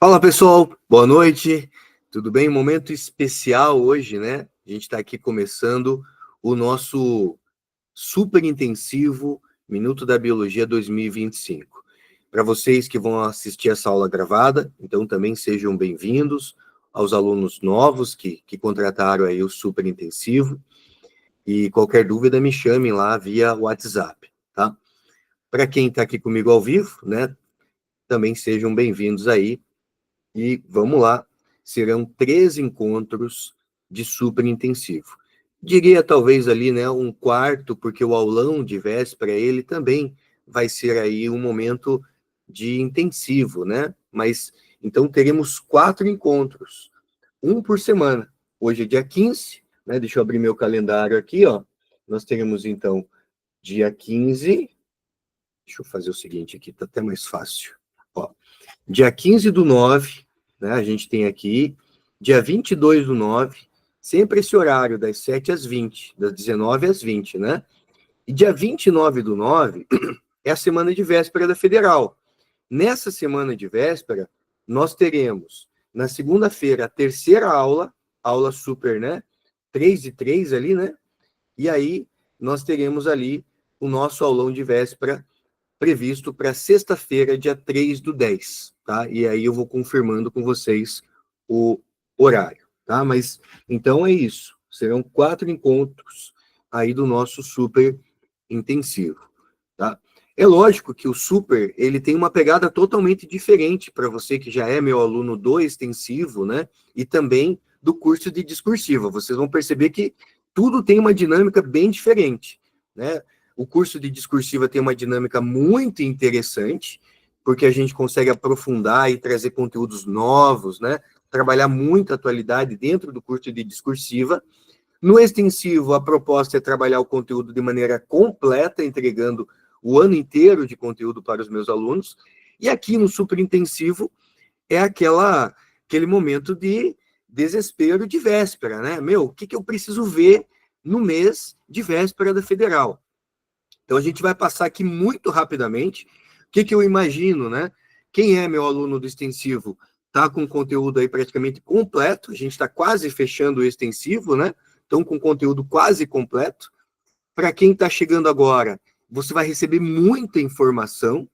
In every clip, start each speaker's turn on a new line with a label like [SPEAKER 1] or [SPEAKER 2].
[SPEAKER 1] Fala pessoal, boa noite, tudo bem? Momento especial hoje, né? A gente está aqui começando o nosso super intensivo Minuto da Biologia 2025. Para vocês que vão assistir essa aula gravada, então também sejam bem-vindos aos alunos novos que contrataram aí o super intensivo. E qualquer dúvida me chamem lá via WhatsApp, tá? Para quem está aqui comigo ao vivo, né? Também sejam bem-vindos aí. E vamos lá, serão 3 encontros de super intensivo. Diria talvez ali, né, um quarto, porque o aulão de véspera, ele também vai ser aí um momento de intensivo, né? Mas, então, teremos 4 encontros, um por semana. Hoje é dia 15, né? Deixa eu abrir meu calendário aqui, ó. Nós teremos, então, dia 15, deixa eu fazer o seguinte aqui, tá até mais fácil. Ó, dia 15/9, né, a gente tem aqui, dia 22/9, sempre esse horário, das 7 às 20, das 19 às 20, né? E dia 29/9 é a semana de véspera da Federal. Nessa semana de véspera, nós teremos, na segunda-feira, a terceira aula super, né? 3 e 3 ali, né? E aí, nós teremos ali o nosso aulão de véspera previsto para sexta-feira, dia 3/10, tá? E aí eu vou confirmando com vocês o horário, tá? Mas, então é isso. Serão 4 encontros aí do nosso super intensivo, tá? É lógico que o super, ele tem uma pegada totalmente diferente para você que já é meu aluno do extensivo, né? E também do curso de discursiva. Vocês vão perceber que tudo tem uma dinâmica bem diferente, né? O curso de discursiva tem uma dinâmica muito interessante, porque a gente consegue aprofundar e trazer conteúdos novos, né? Trabalhar muita atualidade dentro do curso de discursiva. No extensivo, a proposta é trabalhar o conteúdo de maneira completa, entregando o ano inteiro de conteúdo para os meus alunos. E aqui no super intensivo é aquele momento de desespero de véspera, né? Meu, o que eu preciso ver no mês de véspera da Federal? Então, a gente vai passar aqui muito rapidamente o que eu imagino, né? Quem é meu aluno do extensivo está com o conteúdo aí praticamente completo, a gente está quase fechando o extensivo, né? Então, com conteúdo quase completo. Para quem está chegando agora, você vai receber muita informação,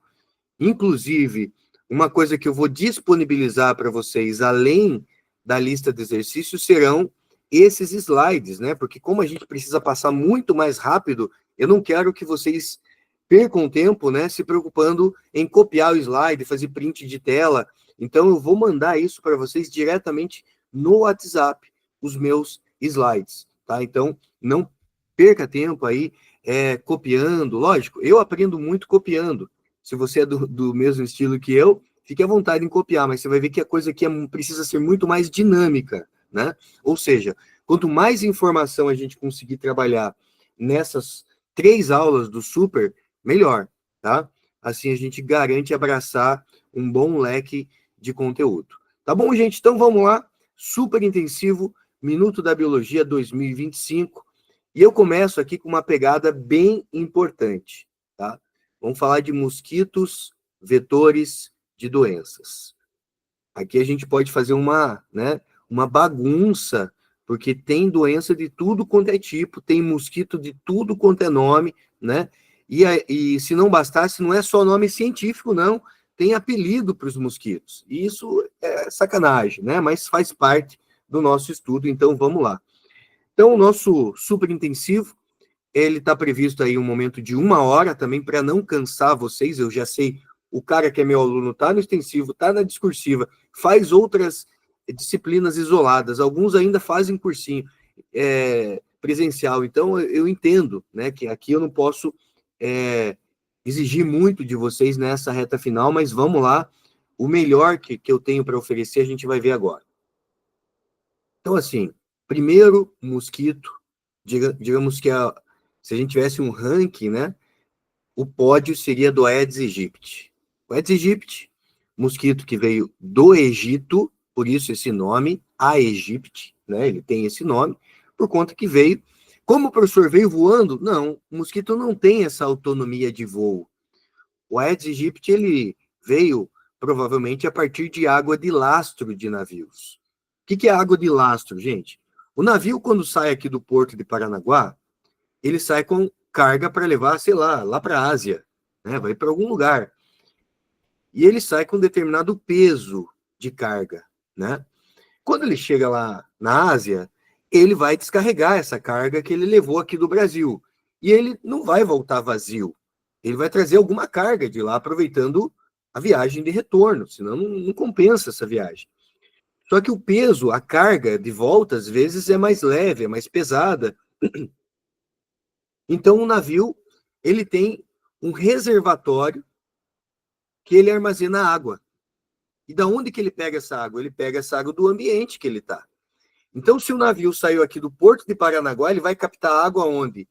[SPEAKER 1] inclusive, uma coisa que eu vou disponibilizar para vocês, além da lista de exercícios, serão esses slides, né? Porque como a gente precisa passar muito mais rápido, eu não quero que vocês percam tempo, né, se preocupando em copiar o slide, fazer print de tela. Então, eu vou mandar isso para vocês diretamente no WhatsApp, os meus slides, tá? Então, não perca tempo aí copiando. Lógico, eu aprendo muito copiando. Se você é do mesmo estilo que eu, fique à vontade em copiar, mas você vai ver que a coisa aqui precisa ser muito mais dinâmica, né? Ou seja, quanto mais informação a gente conseguir trabalhar nessas 3 aulas do super, melhor, tá? Assim a gente garante abraçar um bom leque de conteúdo. Tá bom, gente? Então vamos lá. Super intensivo, Minuto da Biologia 2025. E eu começo aqui com uma pegada bem importante, tá? Vamos falar de mosquitos, vetores de doenças. Aqui a gente pode fazer uma bagunça, porque tem doença de tudo quanto é tipo, tem mosquito de tudo quanto é nome, né? E se não bastasse, não é só nome científico, não, tem apelido para os mosquitos. E isso é sacanagem, né? Mas faz parte do nosso estudo, então vamos lá. Então, o nosso super intensivo, ele está previsto aí um momento de 1 hora, também para não cansar vocês, eu já sei, o cara que é meu aluno está no extensivo, está na discursiva, faz outras disciplinas isoladas, alguns ainda fazem cursinho presencial, então eu entendo, né, que aqui eu não posso exigir muito de vocês nessa reta final, mas vamos lá, o melhor que eu tenho para oferecer a gente vai ver agora. Então, assim, primeiro mosquito, digamos que se a gente tivesse um ranking, né, o pódio seria do Aedes aegypti. O Aedes aegypti, mosquito que veio do Egito, por isso esse nome, aegypti, né, ele tem esse nome, por conta que veio. Como o professor veio voando? Não, o mosquito não tem essa autonomia de voo. O Aedes aegypti, ele veio provavelmente a partir de água de lastro de navios. O que é água de lastro, gente? O navio, quando sai aqui do porto de Paranaguá, ele sai com carga para levar, sei lá para a Ásia, né? Vai para algum lugar. E ele sai com determinado peso de carga, né? Quando ele chega lá na Ásia, ele vai descarregar essa carga que ele levou aqui do Brasil. E ele não vai voltar vazio. Ele vai trazer alguma carga de lá, aproveitando a viagem de retorno, senão não compensa essa viagem. Só que o peso, a carga de volta, às vezes é mais leve, é mais pesada. Então, o navio, ele tem um reservatório que ele armazena água. E da onde que ele pega essa água? Ele pega essa água do ambiente que ele está. Então, se o navio saiu aqui do Porto de Paranaguá, ele vai captar água onde?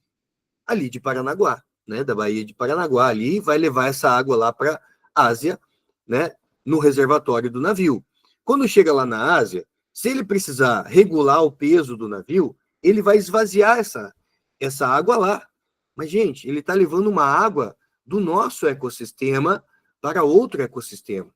[SPEAKER 1] Ali de Paranaguá, né? Da Baía de Paranaguá. Ali vai levar essa água lá para a Ásia, né? No reservatório do navio. Quando chega lá na Ásia, se ele precisar regular o peso do navio, ele vai esvaziar essa água lá. Mas, gente, ele está levando uma água do nosso ecossistema para outro ecossistema.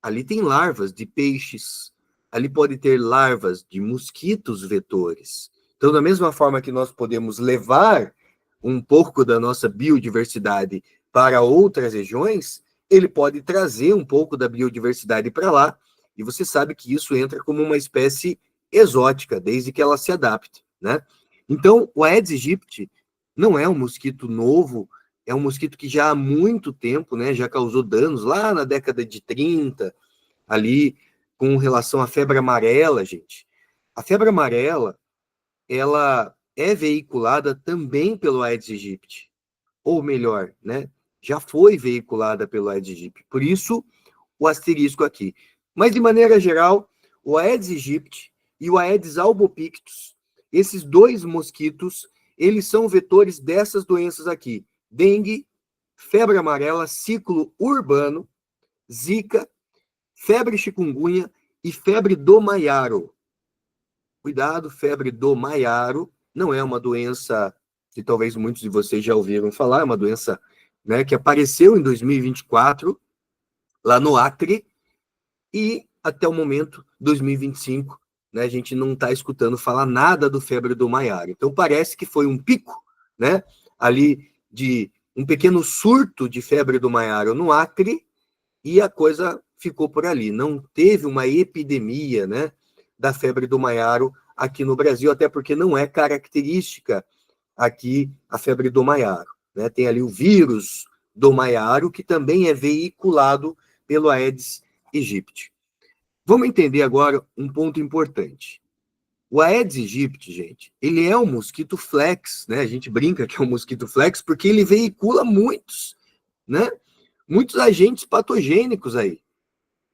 [SPEAKER 1] Ali tem larvas de peixes, ali pode ter larvas de mosquitos vetores. Então, da mesma forma que nós podemos levar um pouco da nossa biodiversidade para outras regiões, ele pode trazer um pouco da biodiversidade para lá, e você sabe que isso entra como uma espécie exótica, desde que ela se adapte, né? Então, o Aedes aegypti não é um mosquito novo, é um mosquito que já há muito tempo, né, já causou danos lá na década de 30, ali com relação à febre amarela, gente. A febre amarela, ela é veiculada também pelo Aedes aegypti, ou melhor, né, já foi veiculada pelo Aedes aegypti. Por isso, o asterisco aqui. Mas, de maneira geral, o Aedes aegypti e o Aedes albopictus, esses dois mosquitos, eles são vetores dessas doenças aqui: dengue, febre amarela, ciclo urbano, zika, febre chikungunya e febre do Maiaro. Cuidado, febre do Maiaro não é uma doença que talvez muitos de vocês já ouviram falar, é uma doença, né, que apareceu em 2024, lá no Acre, e até o momento, 2025, né, a gente não está escutando falar nada do febre do Maiaro. Então parece que foi um pico, né, ali de um pequeno surto de febre do Maiaro no Acre, e a coisa ficou por ali. Não teve uma epidemia, né, da febre do Maiaro aqui no Brasil, até porque não é característica aqui a febre do Maiaro, né? Tem ali o vírus do Maiaro, que também é veiculado pelo Aedes aegypti. Vamos entender agora um ponto importante. O Aedes aegypti, gente, ele é um mosquito flex, né? A gente brinca que é um mosquito flex porque ele veicula muitos, né? Muitos agentes patogênicos aí.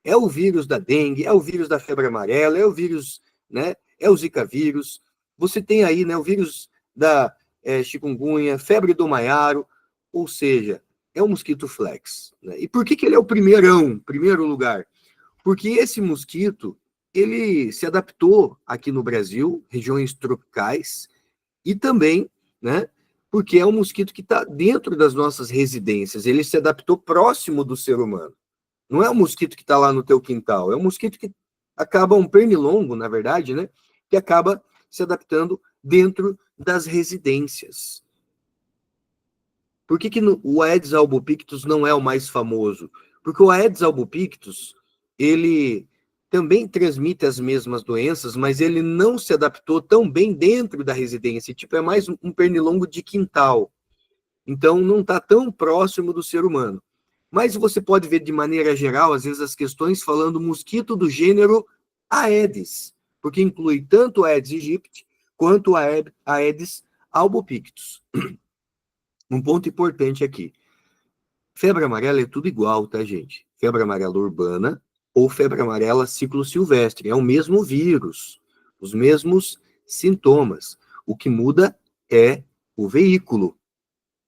[SPEAKER 1] É o vírus da dengue, é o vírus da febre amarela, é o vírus, né? É o Zika vírus. Você tem aí, né, o vírus da chikungunya, febre do Maiaro, ou seja, é um mosquito flex, né? E por que ele é o primeiro lugar? Porque esse mosquito, ele se adaptou aqui no Brasil, regiões tropicais, e também, né, porque é um mosquito que está dentro das nossas residências, ele se adaptou próximo do ser humano. Não é um mosquito que está lá no teu quintal, é um mosquito que acaba, um pernilongo, na verdade, né, que acaba se adaptando dentro das residências. Por que o Aedes albopictus não é o mais famoso? Porque o Aedes albopictus, ele também transmite as mesmas doenças, mas ele não se adaptou tão bem dentro da residência. Tipo, é mais um pernilongo de quintal. Então, não está tão próximo do ser humano. Mas você pode ver de maneira geral, às vezes, as questões falando mosquito do gênero Aedes, porque inclui tanto o Aedes aegypti quanto o Aedes albopictus. Um ponto importante aqui. Febre amarela é tudo igual, tá, gente? Febre amarela urbana ou febre amarela ciclo silvestre. É o mesmo vírus, os mesmos sintomas. O que muda é o veículo.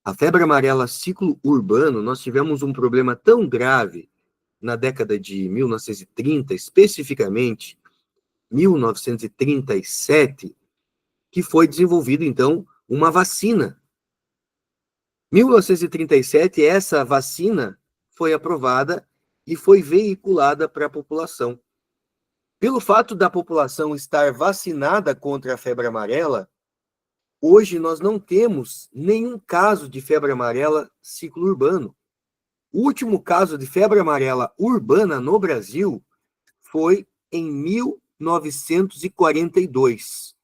[SPEAKER 1] A febre amarela ciclo urbano, nós tivemos um problema tão grave na década de 1930, especificamente 1937, que foi desenvolvida, então, uma vacina. 1937, essa vacina foi aprovada e foi veiculada para a população. Pelo fato da população estar vacinada contra a febre amarela, hoje nós não temos nenhum caso de febre amarela ciclo urbano. O último caso de febre amarela urbana no Brasil foi em 1942.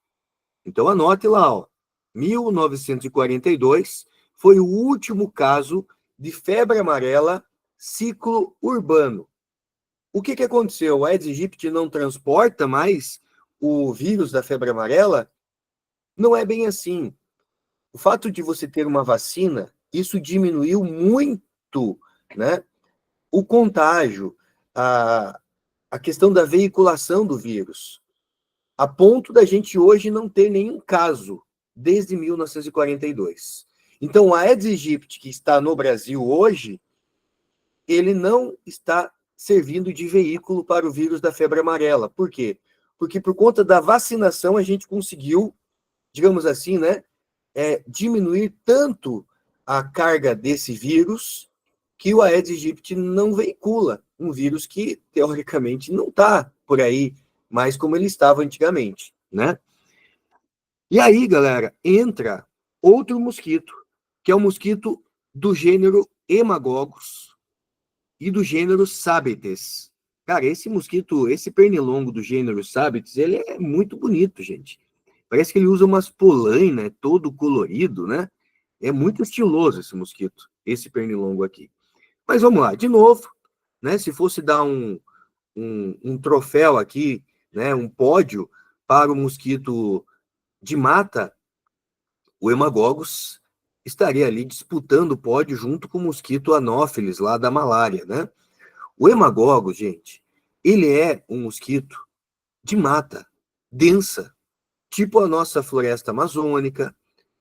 [SPEAKER 1] Então anote lá, ó, 1942 foi o último caso de febre amarela ciclo urbano. O que aconteceu? A Aedes aegypti não transporta mais o vírus da febre amarela? Não é bem assim. O fato de você ter uma vacina, isso diminuiu muito, né, o contágio, a questão da veiculação do vírus, a ponto da gente hoje não ter nenhum caso desde 1942. Então, a Aedes aegypti que está no Brasil hoje, ele não está servindo de veículo para o vírus da febre amarela. Por quê? Porque por conta da vacinação a gente conseguiu, digamos assim, né, diminuir tanto a carga desse vírus que o Aedes aegypti não veicula um vírus que, teoricamente, não está por aí mais como ele estava antigamente, né? E aí, galera, entra outro mosquito, que é o mosquito do gênero Hemagogos e do gênero Sabetes. Cara, esse mosquito, esse pernilongo do gênero Sabetes, ele é muito bonito, gente. Parece que ele usa umas polainas, todo colorido, né? É muito estiloso esse mosquito, esse pernilongo aqui. Mas vamos lá, de novo, né? Se fosse dar um troféu aqui, né? Um pódio para o mosquito de mata, o Hemagogos estaria ali disputando o pódio junto com o mosquito Anopheles, lá da malária, né? O Hemagogos, gente, ele é um mosquito de mata densa, tipo a nossa floresta amazônica,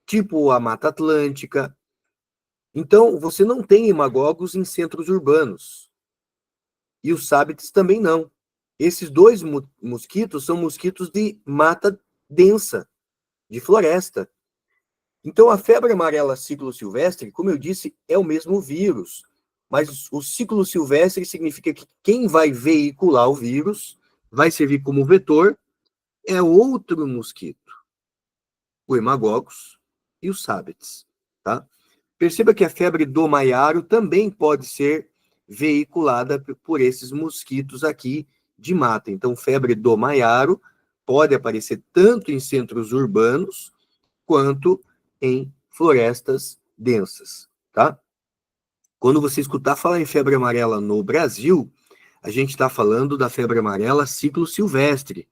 [SPEAKER 1] tipo a Mata Atlântica. Então, você não tem hemagogos em centros urbanos. E os sábites também não. Esses dois mosquitos são mosquitos de mata densa, de floresta. Então, a febre amarela ciclo-silvestre, como eu disse, é o mesmo vírus. Mas o ciclo-silvestre significa que quem vai veicular o vírus, vai servir como vetor, é outro mosquito. O hemagogos e os sábites, tá? Perceba que a febre do maiaro também pode ser veiculada por esses mosquitos aqui de mata. Então, febre do maiaro pode aparecer tanto em centros urbanos quanto em florestas densas, tá? Quando você escutar falar em febre amarela no Brasil, a gente está falando da febre amarela ciclo silvestre.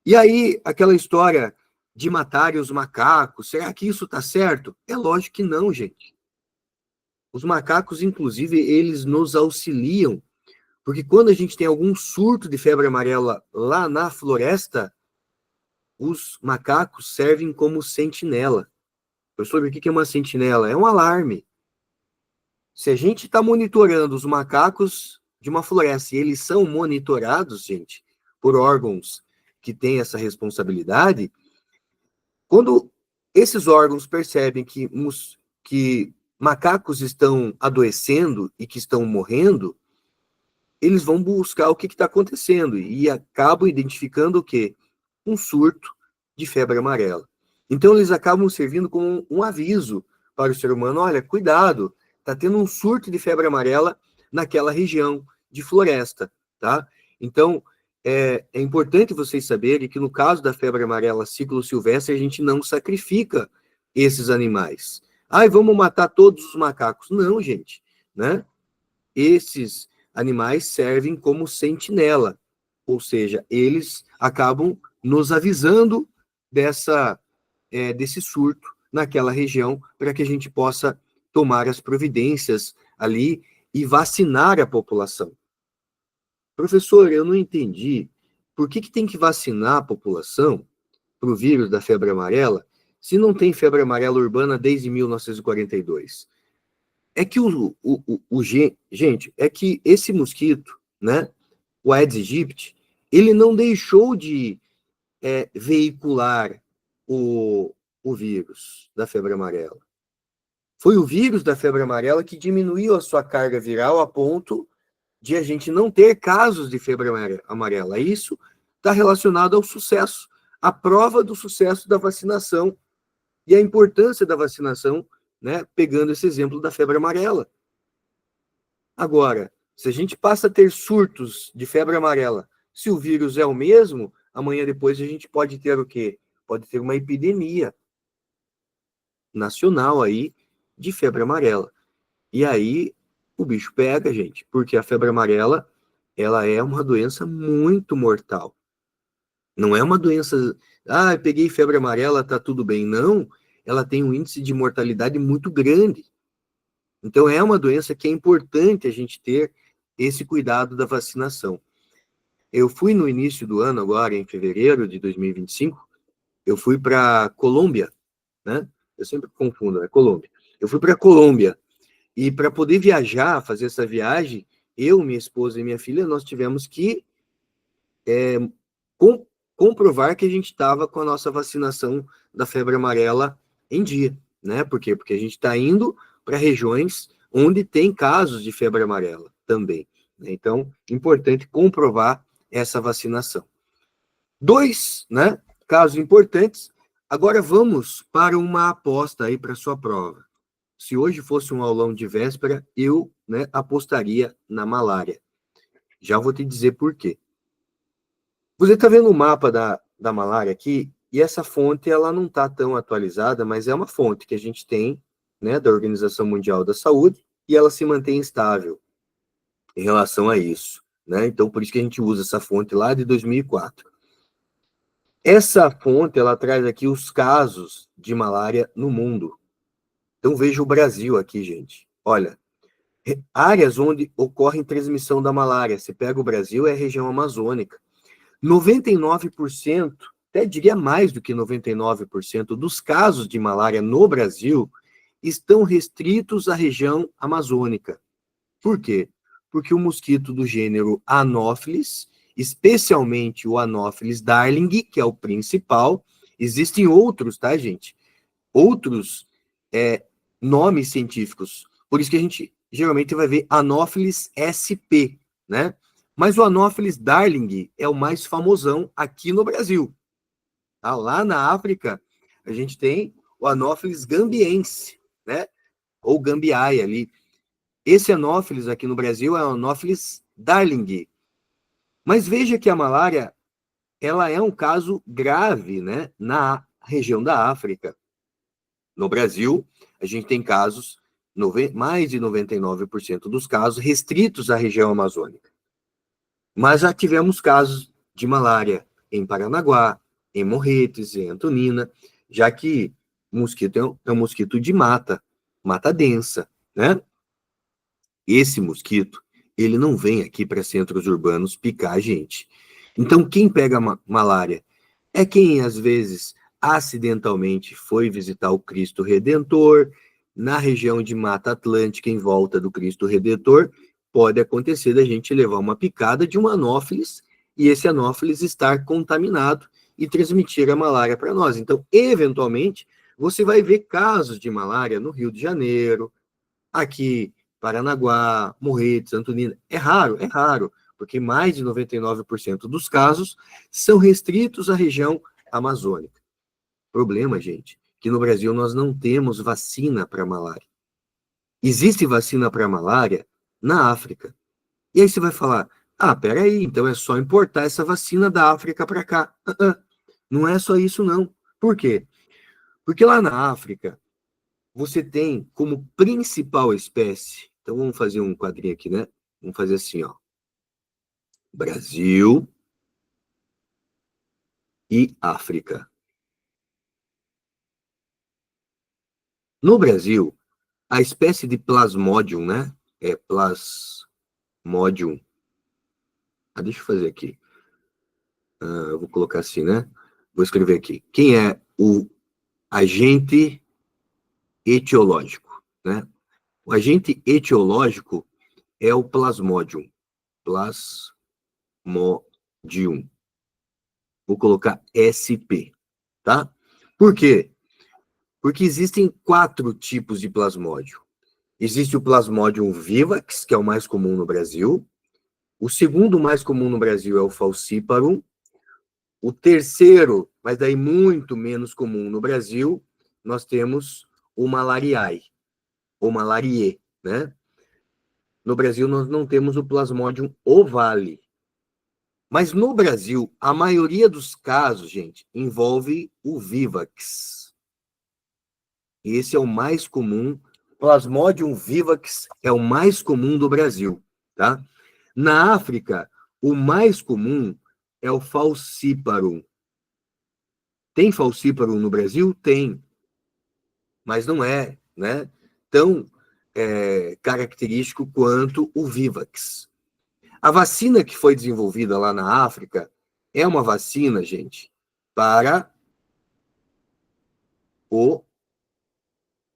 [SPEAKER 1] E aí, aquela história de matarem os macacos, será que isso está certo? É lógico que não, gente. Os macacos, inclusive, eles nos auxiliam, porque quando a gente tem algum surto de febre amarela lá na floresta, os macacos servem como sentinela. Professor, o que é uma sentinela? É um alarme. Se a gente está monitorando os macacos de uma floresta e eles são monitorados, gente, por órgãos que têm essa responsabilidade, quando esses órgãos percebem que macacos estão adoecendo e que estão morrendo, eles vão buscar o que está acontecendo e acabam identificando o quê? Um surto de febre amarela. Então, eles acabam servindo como um aviso para o ser humano: olha, cuidado, está tendo um surto de febre amarela naquela região de floresta, tá? Então, é importante vocês saberem que no caso da febre amarela ciclo silvestre, a gente não sacrifica esses animais. Ai, vamos matar todos os macacos. Não, gente, né? Esses animais servem como sentinela, ou seja, eles acabam nos avisando desse surto naquela região para que a gente possa tomar as providências ali e vacinar a população. Professor, eu não entendi por que tem que vacinar a população para o vírus da febre amarela se não tem febre amarela urbana desde 1942. É que gente, é que esse mosquito, né, o Aedes aegypti, ele não deixou de veicular o vírus da febre amarela. Foi o vírus da febre amarela que diminuiu a sua carga viral a ponto de a gente não ter casos de febre amarela. Isso está relacionado ao sucesso, à prova do sucesso da vacinação e a importância da vacinação, né, pegando esse exemplo da febre amarela. Agora, se a gente passa a ter surtos de febre amarela, se o vírus é o mesmo, amanhã depois a gente pode ter o quê? Pode ter uma epidemia nacional aí de febre amarela. E aí o bicho pega, gente, porque a febre amarela, ela é uma doença muito mortal. Não é uma doença, peguei febre amarela, tá tudo bem. Não, ela tem um índice de mortalidade muito grande. Então é uma doença que é importante a gente ter esse cuidado da vacinação. Eu fui no início do ano, agora em fevereiro de 2025, eu fui para Colômbia, né? Eu sempre confundo, é Colômbia. Eu fui para Colômbia e para poder viajar, fazer essa viagem, eu, minha esposa e minha filha, nós tivemos que com, comprovar que a gente estava com a nossa vacinação da febre amarela em dia, né? Por quê? Porque a gente está indo para regiões onde tem casos de febre amarela também, né? Então, importante comprovar essa vacinação. Dois, né? Casos importantes. Agora vamos para uma aposta aí para sua prova. Se hoje fosse um aulão de véspera, eu, né, apostaria na malária. Já vou te dizer por quê. Você está vendo o mapa da malária aqui, e essa fonte ela não está tão atualizada, mas é uma fonte que a gente tem, né, da Organização Mundial da Saúde, e ela se mantém estável em relação a isso, né? Então, por isso que a gente usa essa fonte lá de 2004. Essa fonte, ela traz aqui os casos de malária no mundo. Então, veja o Brasil aqui, gente. Olha, áreas onde ocorre transmissão da malária. Você pega o Brasil, é a região amazônica. 99%, até diria mais do que 99% dos casos de malária no Brasil estão restritos à região amazônica. Por quê? Porque o mosquito do gênero Anopheles, especialmente o Anopheles darling, que é o principal, existem outros, tá, gente? Outros nomes científicos. Por isso que a gente geralmente vai ver Anopheles sp, né? Mas o Anopheles darling é o mais famosão aqui no Brasil. Tá? Lá na África, a gente tem o Anopheles gambiense, né? Ou gambiae ali. Esse Anopheles aqui no Brasil é o Anopheles darling. Mas veja que a malária, ela é um caso grave, né? Na região da África. No Brasil, a gente tem casos, mais de 99% dos casos, restritos à região amazônica. Mas já tivemos casos de malária em Paranaguá, em Morretes, em Antonina, já que o mosquito é um mosquito de mata densa, né? Esse mosquito, ele não vem aqui para centros urbanos picar a gente. Então, quem pega malária é quem, às vezes, acidentalmente foi visitar o Cristo Redentor, na região de Mata Atlântica, em volta do Cristo Redentor, pode acontecer da gente levar uma picada de um anófilis e esse anófilis estar contaminado e transmitir a malária para nós. Então, eventualmente, você vai ver casos de malária no Rio de Janeiro, aqui, Paranaguá, Morretes, Antonina. É raro, porque mais de 99% dos casos são restritos à região amazônica. Problema, gente, que no Brasil nós não temos vacina para malária. Existe vacina para malária na África. E aí você vai falar, peraí, então é só importar essa vacina da África para cá. Não é só isso, não. Por quê? Porque lá na África, você tem como principal espécie, então vamos fazer um quadrinho aqui, né? Vamos fazer assim, ó. Brasil e África. No Brasil, a espécie de Plasmodium, né? É Plasmodium. Deixa eu fazer aqui. Eu vou colocar assim, né? Vou escrever aqui. Quem é o agente etiológico, né? O agente etiológico é o Plasmodium. Plasmodium. Vou colocar SP, tá? Por quê? Porque existem 4 tipos de plasmódio. Existe o Plasmodium vivax, que é o mais comum no Brasil. O segundo mais comum no Brasil é o falciparum. O terceiro, mas daí muito menos comum no Brasil, nós temos o malariae, ou malarie, né? No Brasil, nós não temos o Plasmodium ovale. Mas no Brasil, a maioria dos casos, gente, envolve o vivax. Esse é o mais comum. Plasmodium vivax é o mais comum do Brasil, tá? Na África, o mais comum é o falciparum. Tem falciparum no Brasil? Tem, mas não é, né, tão característico quanto o Vivax. A vacina que foi desenvolvida lá na África é uma vacina, gente, para o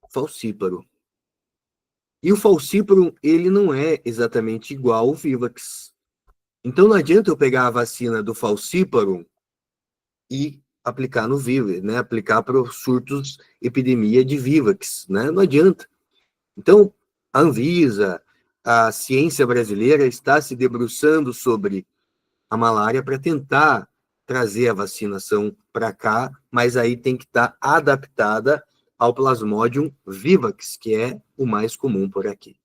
[SPEAKER 1] falcíparo. E o falcíparo, ele não é exatamente igual ao Vivax. Então não adianta eu pegar a vacina do falcíparo e aplicar no Vivax, né? Aplicar para os surtos, epidemia de Vivax, né? Não adianta. Então, a Anvisa, a ciência brasileira está se debruçando sobre a malária para tentar trazer a vacinação para cá, mas aí tem que estar adaptada ao Plasmodium vivax, que é o mais comum por aqui.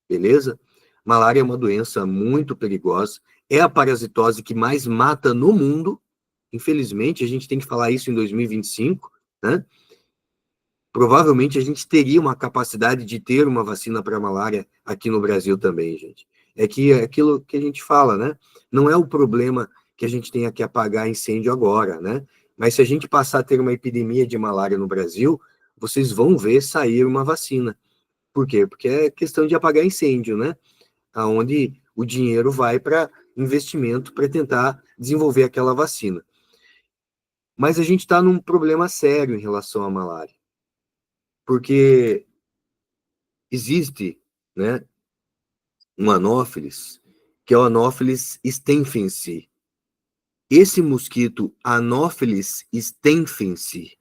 [SPEAKER 1] Beleza? Malária é uma doença muito perigosa, é a parasitose que mais mata no mundo. Infelizmente, a gente tem que falar isso em 2025, né? Provavelmente a gente teria uma capacidade de ter uma vacina para malária aqui no Brasil também, gente. É que é aquilo que a gente fala, né? Não é o problema que a gente tenha que apagar incêndio agora, né? Mas se a gente passar a ter uma epidemia de malária no Brasil, vocês vão ver sair uma vacina. Por quê? Porque é questão de apagar incêndio, né? Aonde o dinheiro vai para investimento para tentar desenvolver aquela vacina. Mas a gente está num problema sério em relação à malária. Porque existe, né, um anófeles, que é o Anopheles stemphensi. Esse mosquito Anopheles stemphensi,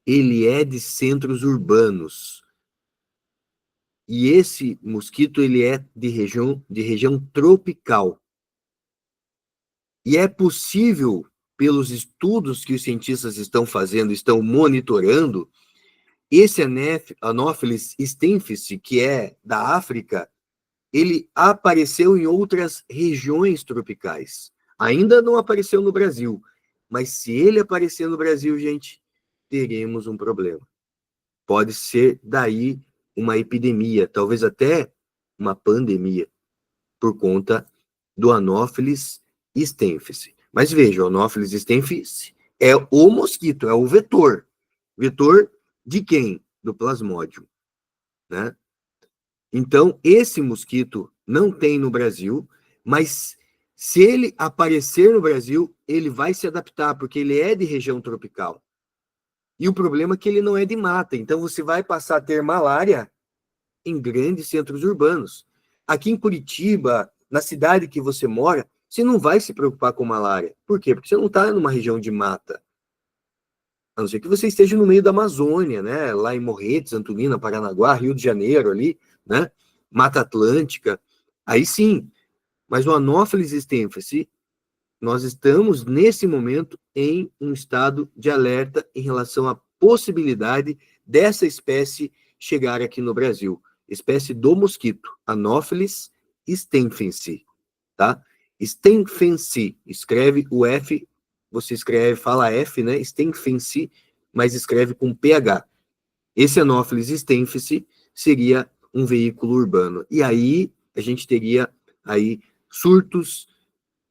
[SPEAKER 1] ele é de centros urbanos. E esse mosquito, ele é de região tropical. E é possível, pelos estudos que os cientistas estão fazendo, estão monitorando, esse Anopheles stemphensi, que é da África, ele apareceu em outras regiões tropicais. Ainda não apareceu no Brasil, mas se ele aparecer no Brasil, gente, teremos um problema. Pode ser daí uma epidemia, talvez até uma pandemia, por conta do Anopheles stemphensi. Mas veja, o Anopheles stemphensi é o mosquito, é o vetor. Vetor de quem? Do Plasmodium, né? Então, esse mosquito não tem no Brasil, mas se ele aparecer no Brasil, ele vai se adaptar, porque ele é de região tropical. E o problema é que ele não é de mata, então você vai passar a ter malária em grandes centros urbanos. Aqui em Curitiba, na cidade que você mora, você não vai se preocupar com malária. Por quê? Porque você não está numa região de mata. A não ser que você esteja no meio da Amazônia, né? Lá em Morretes, Antolina, Paranaguá, Rio de Janeiro, ali, né? Mata Atlântica. Aí sim. Mas o Anopheles stemphensi, nós estamos, nesse momento, em um estado de alerta em relação à possibilidade dessa espécie chegar aqui no Brasil. Espécie do mosquito, Anopheles stemphensi, tá? Stemphensi, escreve o F, você escreve, fala F, né? Stemphensi, mas escreve com PH. Esse Anopheles stemphensi seria um veículo urbano. E aí a gente teria aí surtos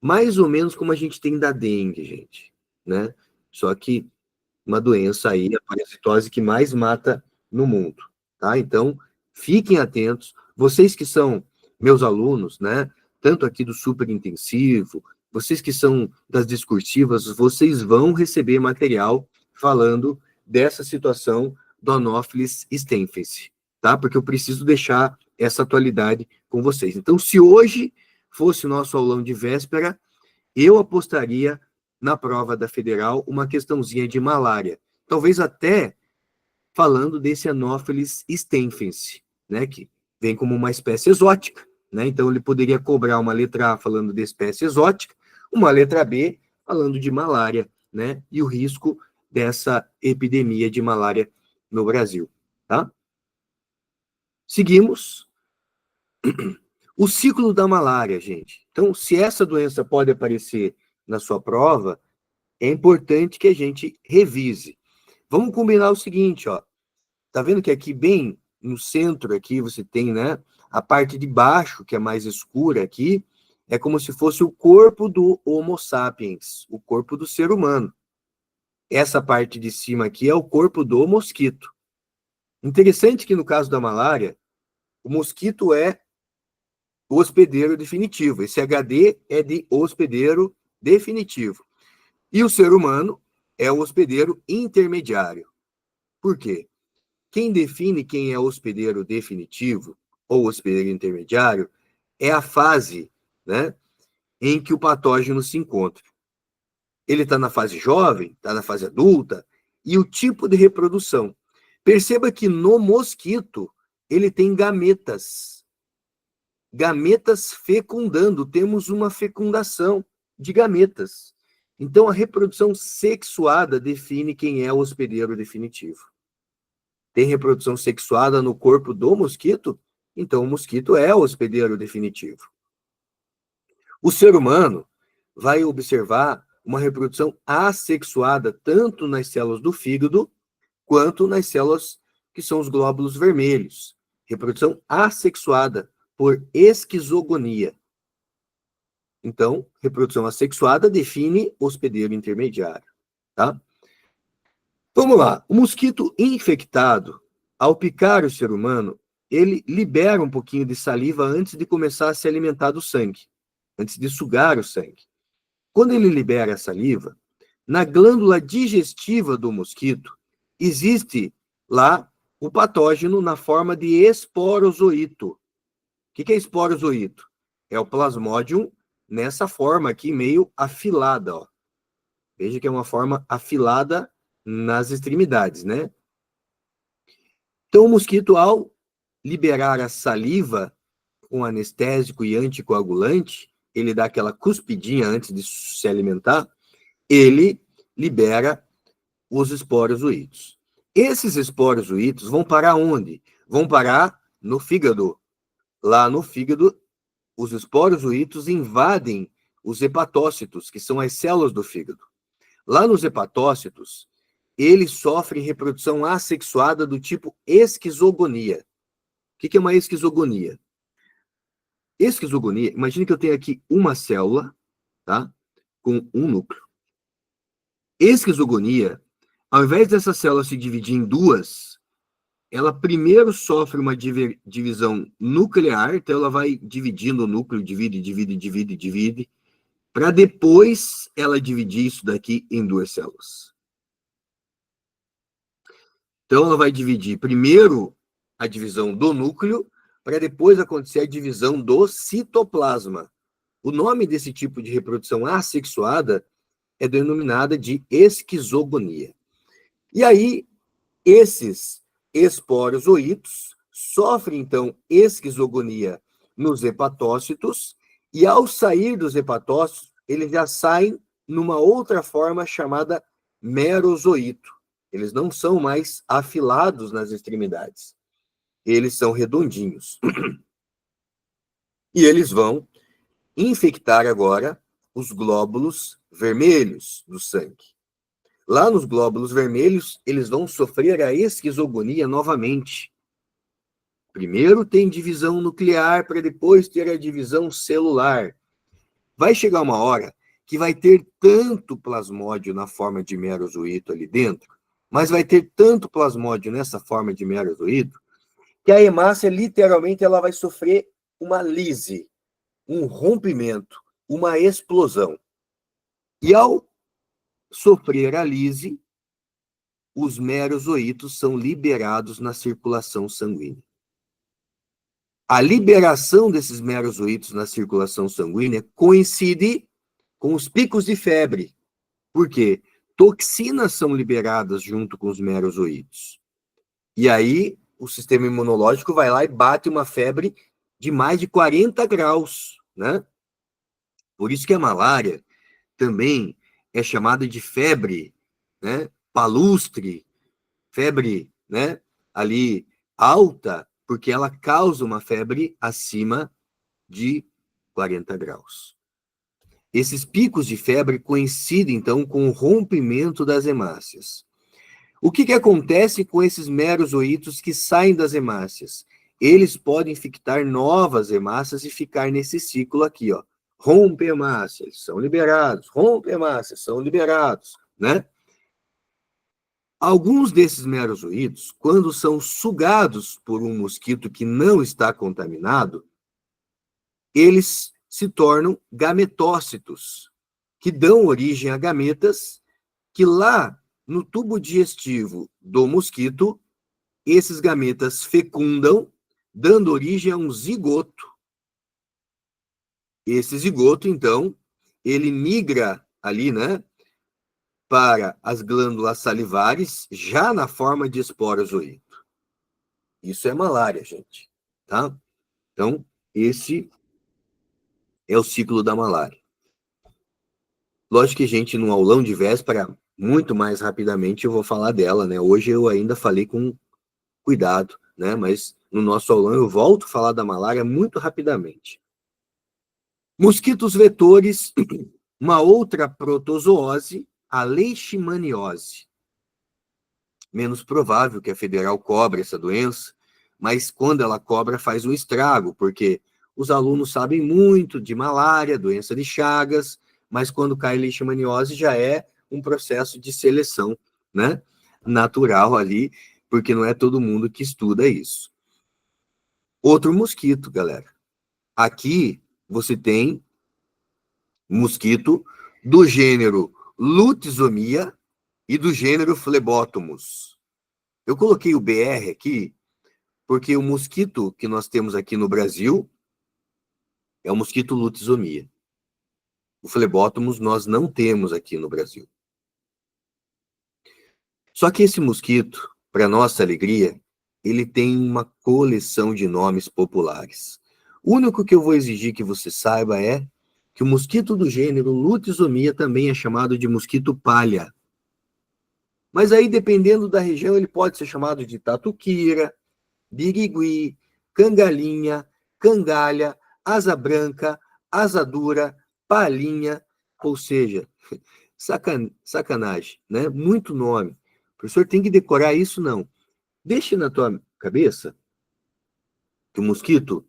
[SPEAKER 1] mais ou menos como a gente tem da dengue, gente, né? Só que uma doença aí, a parasitose que mais mata no mundo, tá? Então, fiquem atentos. Vocês que são meus alunos, né? Tanto aqui do super intensivo, vocês que são das discursivas, vocês vão receber material falando dessa situação do Anopheles stemphensi, tá? Porque eu preciso deixar essa atualidade com vocês. Então, se hoje fosse o nosso aulão de véspera, eu apostaria na prova da Federal uma questãozinha de malária. Talvez até falando desse Anopheles stemphensi, né, que vem como uma espécie exótica, né? Então, ele poderia cobrar uma letra A falando de espécie exótica, uma letra B falando de malária, né? E o risco dessa epidemia de malária no Brasil, tá? Seguimos. O ciclo da malária, gente. Então, se essa doença pode aparecer na sua prova, é importante que a gente revise. Vamos combinar o seguinte, ó. Tá vendo que aqui bem no centro aqui você tem, né, a parte de baixo, que é mais escura aqui, é como se fosse o corpo do Homo sapiens, o corpo do ser humano. Essa parte de cima aqui é o corpo do mosquito. Interessante que no caso da malária, o mosquito é o hospedeiro definitivo. Esse HD é de hospedeiro definitivo. E o ser humano é o hospedeiro intermediário. Por quê? Quem define quem é hospedeiro definitivo ou hospedeiro intermediário é a fase, né, em que o patógeno se encontra. Ele está na fase jovem, está na fase adulta, e o tipo de reprodução. Perceba que no mosquito ele tem gametas. Gametas fecundando, temos uma fecundação de gametas. Então, a reprodução sexuada define quem é o hospedeiro definitivo. Tem reprodução sexuada no corpo do mosquito? Então, o mosquito é o hospedeiro definitivo. O ser humano vai observar uma reprodução assexuada tanto nas células do fígado quanto nas células que são os glóbulos vermelhos. Reprodução assexuada por esquizogonia. Então, reprodução assexuada define hospedeiro intermediário, tá? Vamos lá. O mosquito infectado, ao picar o ser humano, ele libera um pouquinho de saliva antes de começar a se alimentar do sangue, antes de sugar o sangue. Quando ele libera a saliva, na glândula digestiva do mosquito, existe lá o patógeno na forma de esporozoito. O que é esporozoito? É o plasmodium nessa forma aqui, meio afilada, ó. Veja que é uma forma afilada nas extremidades, né? Então, o mosquito, ao liberar a saliva com anestésico e anticoagulante, ele dá aquela cuspidinha antes de se alimentar, ele libera os esporozoítos. Esses esporozoítos vão parar onde? Vão parar no fígado. Lá no fígado, os esporozoítos invadem os hepatócitos, que são as células do fígado. Lá nos hepatócitos, eles sofrem reprodução assexuada do tipo esquizogonia. O que é uma esquizogonia? Esquizogonia, imagine que eu tenho aqui uma célula, tá? Com um núcleo. Esquizogonia, ao invés dessa célula se dividir em duas, ela primeiro sofre uma divisão nuclear, então ela vai dividindo o núcleo, divide, para depois ela dividir isso daqui em duas células. Então ela vai dividir primeiro a divisão do núcleo, para depois acontecer a divisão do citoplasma. O nome desse tipo de reprodução assexuada é denominada de esquizogonia. E aí, esses esporozoítos sofrem, então, esquizogonia nos hepatócitos, e ao sair dos hepatócitos, eles já saem numa outra forma chamada merozoíto. Eles não são mais afilados nas extremidades. Eles são redondinhos. E eles vão infectar agora os glóbulos vermelhos do sangue. Lá nos glóbulos vermelhos, eles vão sofrer a esquizogonia novamente. Primeiro tem divisão nuclear, para depois ter a divisão celular. Vai chegar uma hora que vai ter tanto plasmódio na forma de merozoíto ali dentro, mas vai ter tanto plasmódio nessa forma de merozoíto, que a hemácia, literalmente, ela vai sofrer uma lise, um rompimento, uma explosão. E ao sofrer a lise, os merozoítos são liberados na circulação sanguínea. A liberação desses merozoítos na circulação sanguínea coincide com os picos de febre. Por quê? Toxinas são liberadas junto com os merozoítos. E aí, o sistema imunológico vai lá e bate uma febre de mais de 40 graus, né? Por isso que a malária também é chamada de febre, né? Palustre, febre, né? Ali alta, porque ela causa uma febre acima de 40 graus. Esses picos de febre coincidem, então, com o rompimento das hemácias. O que acontece com esses merozoítos que saem das hemácias? Eles podem infectar novas hemácias e ficar nesse ciclo aqui, ó. Rompe hemácias, são liberados. Rompe hemácias, são liberados, né? Alguns desses merozoítos, quando são sugados por um mosquito que não está contaminado, eles se tornam gametócitos, que dão origem a gametas que lá no tubo digestivo do mosquito, esses gametas fecundam, dando origem a um zigoto. Esse zigoto, então, ele migra ali, né, para as glândulas salivares, já na forma de esporozoito. Isso é malária, gente, tá? Então, esse é o ciclo da malária. Lógico que, gente, num aulão de véspera, muito mais rapidamente eu vou falar dela, né? Hoje eu ainda falei com cuidado, né? Mas no nosso aulão eu volto a falar da malária muito rapidamente. Mosquitos vetores, uma outra protozoose, a leishmaniose. Menos provável que a federal cobre essa doença, mas quando ela cobra faz um estrago, porque os alunos sabem muito de malária, doença de Chagas, mas quando cai leishmaniose já é um processo de seleção, né? Natural ali, porque não é todo mundo que estuda isso. Outro mosquito, galera. Aqui você tem mosquito do gênero Lutisomia e do gênero Phlebotomus. Eu coloquei o BR aqui porque o mosquito que nós temos aqui no Brasil é o mosquito Lutisomia. O Phlebotomus nós não temos aqui no Brasil. Só que esse mosquito, para nossa alegria, ele tem uma coleção de nomes populares. O único que eu vou exigir que você saiba é que o mosquito do gênero Lutisomia também é chamado de mosquito palha. Mas aí, dependendo da região, ele pode ser chamado de tatuquira, birigui, cangalinha, cangalha, asa branca, asa dura, palhinha, ou seja, sacanagem, né? Muito nome. O professor tem que decorar isso, não. Deixe na tua cabeça que o mosquito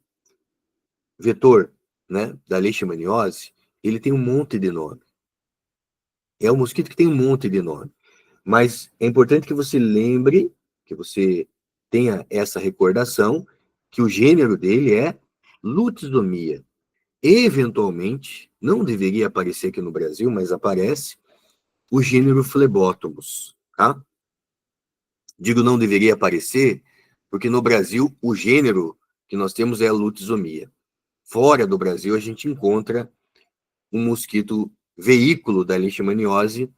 [SPEAKER 1] vetor, né, da leishmaniose, ele tem um monte de nome. É um mosquito que tem um monte de nome. Mas é importante que você lembre, que você tenha essa recordação, que o gênero dele é Lutisomia. Eventualmente, não deveria aparecer aqui no Brasil, mas aparece o gênero Phlebotomus, tá? Digo não deveria aparecer, porque no Brasil o gênero que nós temos é a Lutisomia. Fora do Brasil a gente encontra um mosquito veículo da leishmaniose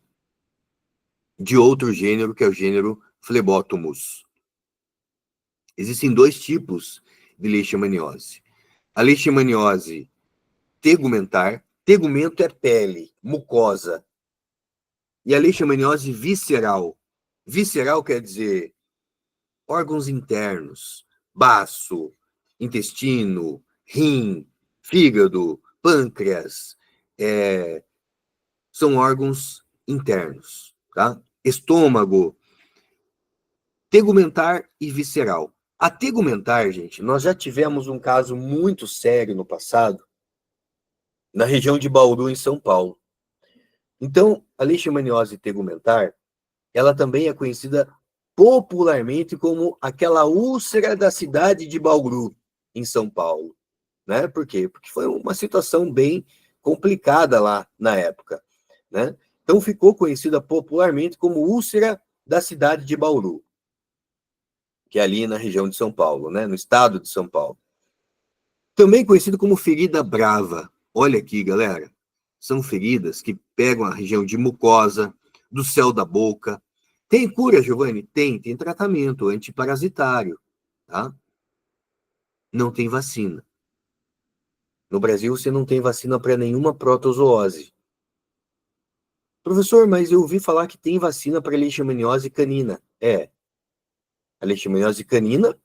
[SPEAKER 1] de outro gênero, que é o gênero Phlebotomus. Existem dois tipos de leishmaniose. A leishmaniose tegumentar, tegumento é pele, mucosa. E a leishmaniose visceral. Visceral quer dizer órgãos internos, baço, intestino, rim, fígado, pâncreas, são órgãos internos, tá? Estômago, tegumentar e visceral. A tegumentar, gente, nós já tivemos um caso muito sério no passado, na região de Bauru, em São Paulo. Então, a leishmaniose tegumentar, ela também é conhecida popularmente como aquela úlcera da cidade de Bauru, em São Paulo. Né? Por quê? Porque foi uma situação bem complicada lá na época. Né? Então, ficou conhecida popularmente como úlcera da cidade de Bauru, que é ali na região de São Paulo, né? No estado de São Paulo. Também conhecido como ferida brava. Olha aqui, galera. São feridas que pegam a região de mucosa, do céu da boca. Tem cura, Giovanni? Tem tratamento antiparasitário, tá? Não tem vacina. No Brasil, você não tem vacina para nenhuma protozoose. Professor, mas eu ouvi falar que tem vacina para leishmaniose canina. A leishmaniose canina,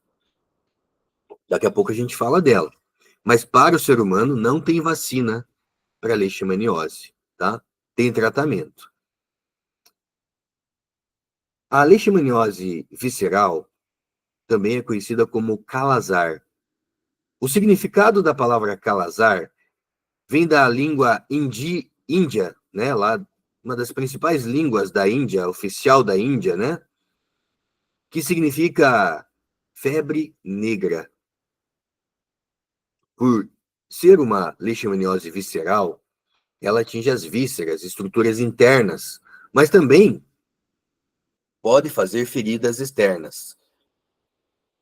[SPEAKER 1] daqui a pouco a gente fala dela. Mas para o ser humano não tem vacina para leishmaniose, tá? Tem tratamento. A leishmaniose visceral também é conhecida como calazar. O significado da palavra calazar vem da língua índia, né? Lá, uma das principais línguas da Índia, oficial da Índia, né? Que significa febre negra. Por ser uma leishmaniose visceral, ela atinge as vísceras, estruturas internas, mas também pode fazer feridas externas.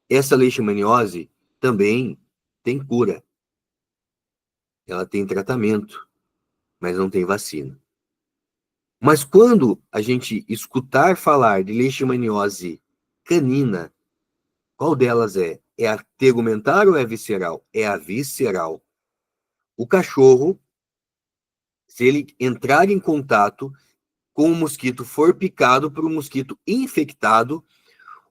[SPEAKER 1] Essa leishmaniose também tem cura. Ela tem tratamento, mas não tem vacina. Mas quando a gente escutar falar de leishmaniose canina, qual delas é? É a tegumentar ou é a visceral? É a visceral. O cachorro, se ele entrar em contato com o mosquito, for picado por um mosquito infectado,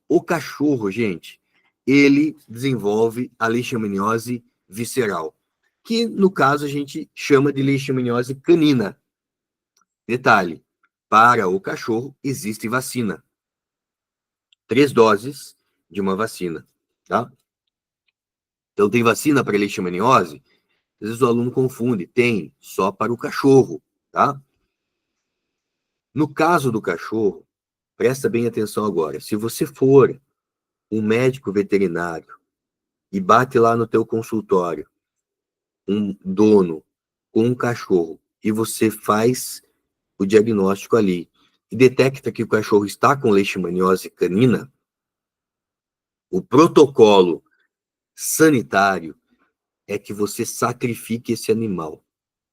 [SPEAKER 1] o cachorro, gente, ele desenvolve a leishmaniose visceral, que no caso a gente chama de leishmaniose canina. Detalhe, para o cachorro existe vacina. 3 doses de uma vacina, tá? Então tem vacina para leishmaniose? Às vezes o aluno confunde, tem, só para o cachorro, tá? No caso do cachorro, presta bem atenção agora, se você for um médico veterinário e bate lá no teu consultório um dono com um cachorro e você faz o diagnóstico ali e detecta que o cachorro está com leishmaniose canina, o protocolo sanitário é que você sacrifique esse animal.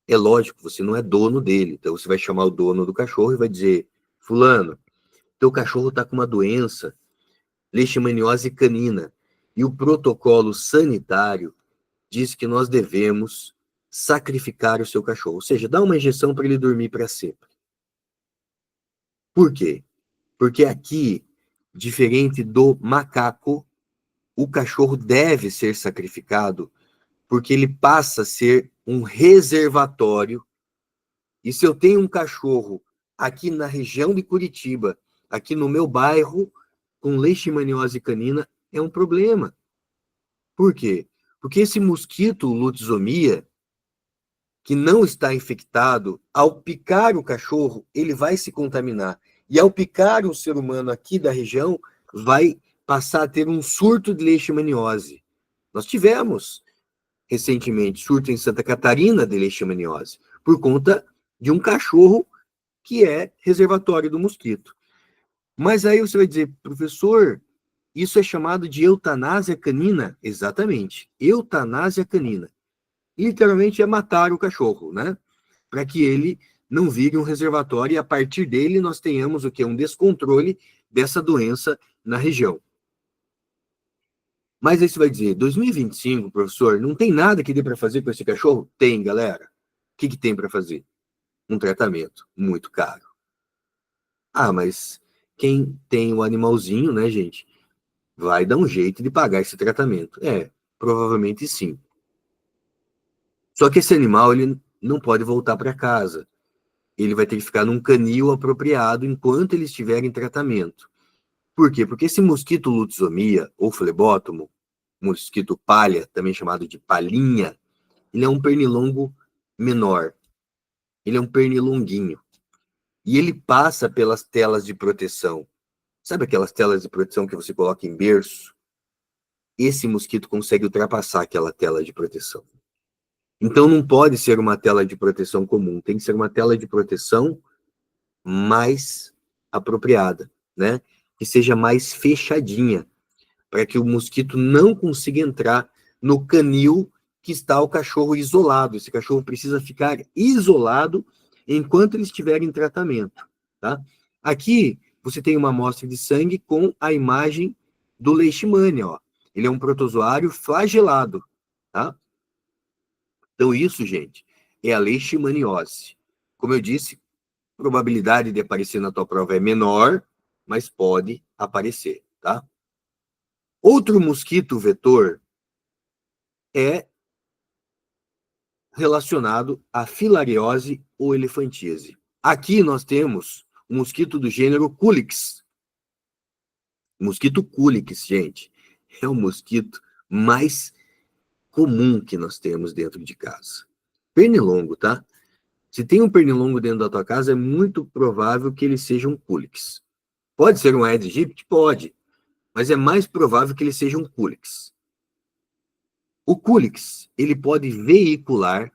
[SPEAKER 1] É lógico, você não é dono dele, então você vai chamar o dono do cachorro e vai dizer: fulano, teu cachorro está com uma doença, leishmaniose canina, e o protocolo sanitário diz que nós devemos sacrificar o seu cachorro, ou seja, dar uma injeção para ele dormir para sempre. Por quê? Porque aqui, diferente do macaco, o cachorro deve ser sacrificado porque ele passa a ser um reservatório. E se eu tenho um cachorro aqui na região de Curitiba, aqui no meu bairro, com leishmaniose canina, é um problema. Por quê? Porque esse mosquito lutzomia, que não está infectado, ao picar o cachorro, ele vai se contaminar. E ao picar o ser humano aqui da região, vai passar a ter um surto de leishmaniose. Nós tivemos recentemente surto em Santa Catarina de leishmaniose, por conta de um cachorro que é reservatório do mosquito. Mas aí você vai dizer, professor, isso é chamado de eutanásia canina? Exatamente, eutanásia canina. Literalmente é matar o cachorro, né? Para que ele não vire um reservatório e a partir dele nós tenhamos o que? Um descontrole dessa doença na região. Mas aí você vai dizer, 2025, professor, não tem nada que dê para fazer com esse cachorro? Tem, galera. O que tem para fazer? Um tratamento muito caro. Ah, mas quem tem o animalzinho, né, gente, vai dar um jeito de pagar esse tratamento. Provavelmente sim. Só que esse animal, ele não pode voltar para casa. Ele vai ter que ficar num canil apropriado enquanto ele estiver em tratamento. Por quê? Porque esse mosquito lutzomia, ou flebótomo, mosquito palha, também chamado de palhinha, ele é um pernilongo menor. Ele é um pernilonguinho. E ele passa pelas telas de proteção. Sabe aquelas telas de proteção que você coloca em berço? Esse mosquito consegue ultrapassar aquela tela de proteção. Então não pode ser uma tela de proteção comum, tem que ser uma tela de proteção mais apropriada, né? Que seja mais fechadinha, para que o mosquito não consiga entrar no canil que está o cachorro isolado. Esse cachorro precisa ficar isolado enquanto ele estiver em tratamento, tá? Aqui você tem uma amostra de sangue com a imagem do leishmania, ó. Ele é um protozoário flagelado, tá? Então, isso, gente, é a leishmaniose. Como eu disse, a probabilidade de aparecer na tua prova é menor, mas pode aparecer, tá? Outro mosquito vetor é relacionado à filariose ou elefantíase. Aqui nós temos o mosquito do gênero Culex. O mosquito Culex, gente, é o mosquito mais comum que nós temos dentro de casa. Pernilongo, tá? Se tem um pernilongo dentro da tua casa, é muito provável que ele seja um Culex. Pode ser um Aedes aegypti? Pode, mas é mais provável que ele seja um Culex. O Culex, ele pode veicular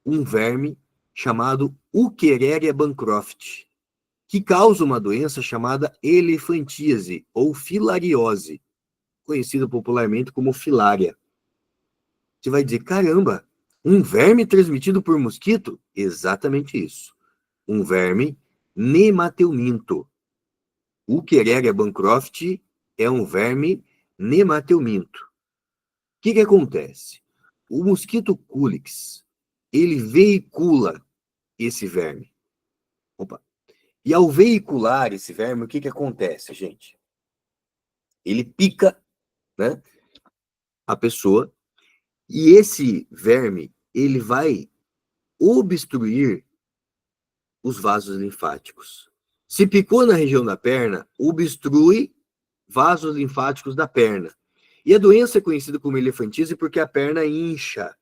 [SPEAKER 1] um verme chamado Uchereria bancroft, que causa uma doença chamada elefantíase ou filariose, conhecida popularmente como filária. Você vai dizer, caramba, um verme transmitido por mosquito? Exatamente isso. Um verme nemateuminto. O Uchereria bancroft é um verme nemateuminto. O que acontece? O mosquito Culex, ele veicula esse verme. Opa. E ao veicular esse verme, o que acontece, gente? Ele pica, né, a pessoa, e esse verme, ele vai obstruir os vasos linfáticos. Se picou na região da perna, obstrui vasos linfáticos da perna. E a doença é conhecida como elefantise porque a perna incha.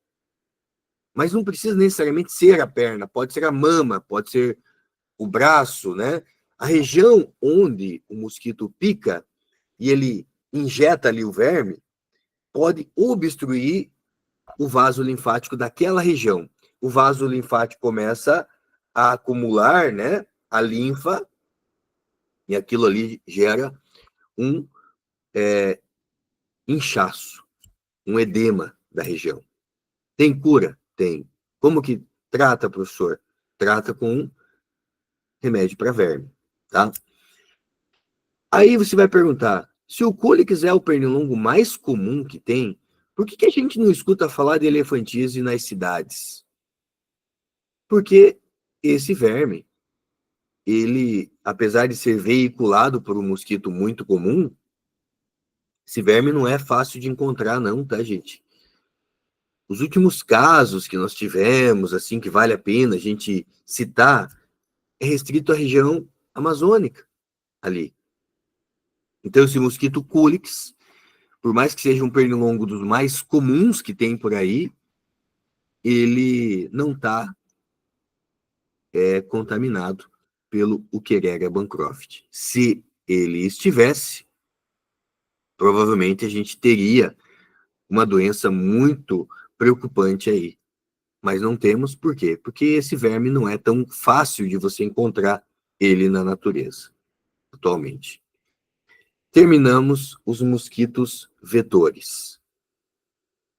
[SPEAKER 1] Mas não precisa necessariamente ser a perna, pode ser a mama, pode ser o braço, né? A região onde o mosquito pica e ele injeta ali o verme, pode obstruir o vaso linfático daquela região. O vaso linfático começa a acumular, né, a linfa, e aquilo ali gera um inchaço, um edema da região. Tem cura? Tem. Como que trata, professor? Trata com remédio para verme, tá? Aí você vai perguntar, se o Culex é o pernilongo mais comum que tem, por que a gente não escuta falar de elefantise nas cidades? Porque esse verme, ele, apesar de ser veiculado por um mosquito muito comum, esse verme não é fácil de encontrar não, tá, gente? Os últimos casos que nós tivemos, assim, que vale a pena a gente citar, é restrito à região amazônica, ali. Então, esse mosquito Culex, por mais que seja um pernilongo dos mais comuns que tem por aí, ele não está contaminado pelo Uchereria bancroft. Se ele estivesse, provavelmente a gente teria uma doença muito preocupante aí. Mas não temos, por quê? Porque esse verme não é tão fácil de você encontrar ele na natureza, atualmente. Terminamos os mosquitos vetores.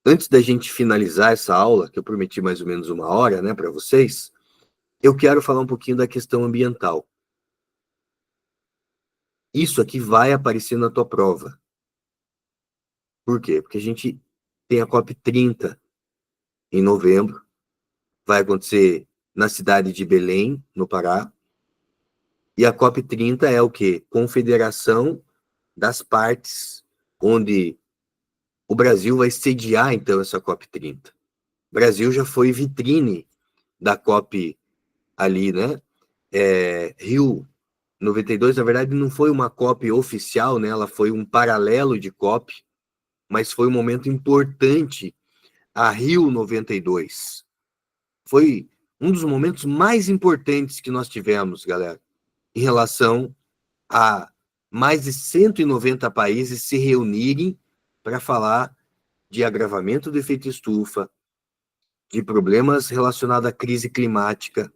[SPEAKER 1] Antes da gente finalizar essa aula, que eu prometi mais ou menos 1 hora, né, para vocês, eu quero falar um pouquinho da questão ambiental. Isso aqui vai aparecer na tua prova. Por quê? Porque a gente tem a COP30 em novembro, vai acontecer na cidade de Belém, no Pará, e a COP30 é o quê? Confederação das partes, onde o Brasil vai sediar, então, essa COP30. O Brasil já foi vitrine da COP ali, né? Rio 92, na verdade, não foi uma COP oficial, né? Ela foi um paralelo de COP, mas foi um momento importante a Rio 92. Foi um dos momentos mais importantes que nós tivemos, galera, em relação a mais de 190 países se reunirem para falar de agravamento do efeito estufa, de problemas relacionados à crise climática.